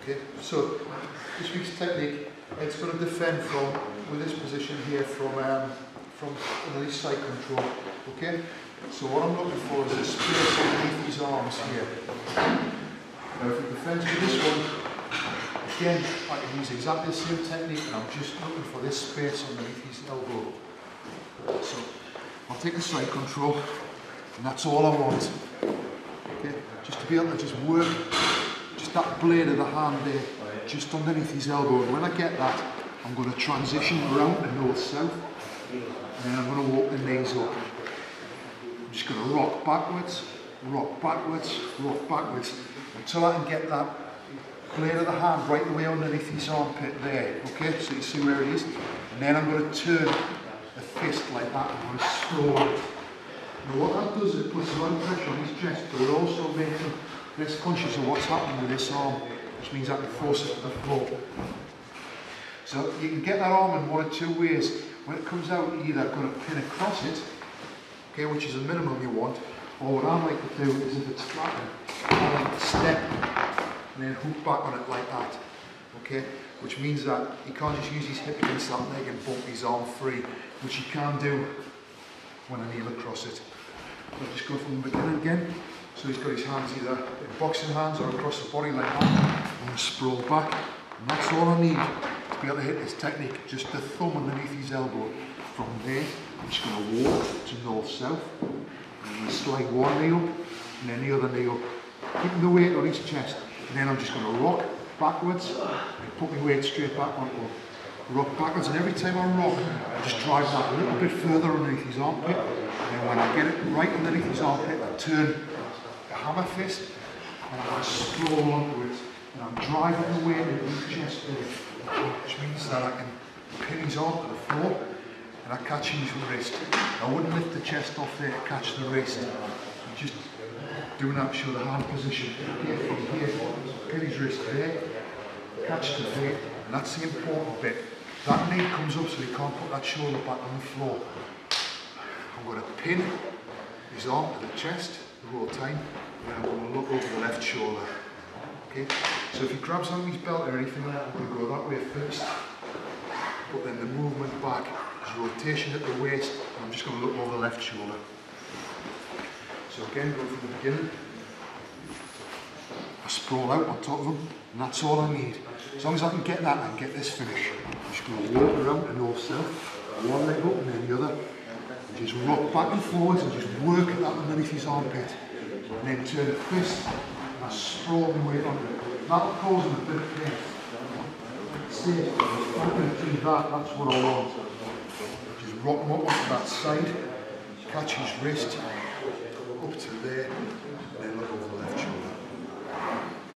Okay, so this week's technique, it's going to defend from, with this position here, from underneath side control. Okay, so what I'm looking for is a space underneath his arms here. Now if he defends with this one, again, I can use exactly the same technique, and I'm just looking for this space underneath his elbow. So I'll take the side control, and that's all I want. Okay, just to be able to just work just that blade of the hand there, just underneath his elbow. And when I get that, I'm going to transition around to north-south, and then I'm going to walk the knees up. I'm just going to rock backwards, until I can get that blade of the hand right away underneath his armpit there. Okay, so you see where it is? And then I'm going to turn the fist like that. I'm going to sprawl it. Now what that does is it puts a lot of pressure on his chest, but it also makes him less conscious of what's happening with this arm, which means I can force it to the floor. So you can get that arm in one of two ways. When it comes out, you're either going to pin across it, okay, which is the minimum you want, or what I like to do is, if it's flattened, I like to step and then hook back on it like that, okay, which means that he can't just use his hip against that leg and bump his arm free, which he can do when I kneel across it. I'll just go from the beginning again. So he's got his hands either in boxing hands or across the body like that. I'm going to sprawl back, and that's all I need to be able to hit this technique. Just the thumb underneath his elbow. From there, I'm just going to walk to north-south. I'm going to slide one knee up, and then the other knee up, keeping the weight on his chest. And then I'm just going to rock backwards, and put my weight straight back onto him. Rock backwards, and every time I rock, I just drive that a little bit further underneath his armpit. And then when I get it right underneath his armpit, I turn the hammer fist, and I sprawl onto it. And I'm driving the weight into his chest there, which means that I can pin his arm to the floor, and I catch his wrist. I wouldn't lift the chest off there to catch the wrist. I'm just doing that to show the hand position. Here, from here, pin his wrist there, catch the weight, and that's the important bit. That knee comes up so he can't put that shoulder back on the floor. I'm going to pin his arm to the chest the whole time, and then I'm going to look over the left shoulder. Okay? So if he grabs on his belt or anything like that, I'm going to go that way first. But then the movement back is rotation at the waist, and I'm just going to look over the left shoulder. So again, go from the beginning. I sprawl out on top of him, and that's all I need. As long as I can get that, I can get this finish. I'm just going to walk around to north-south, one leg up and then the other, and just rock back and forwards and just work at that underneath his armpit. And then turn the fist, and I sprawl my weight onto it. That'll cause him a bit of pain. See, if I can achieve that, that's what I want. Just rock him up onto that side, catch his wrist,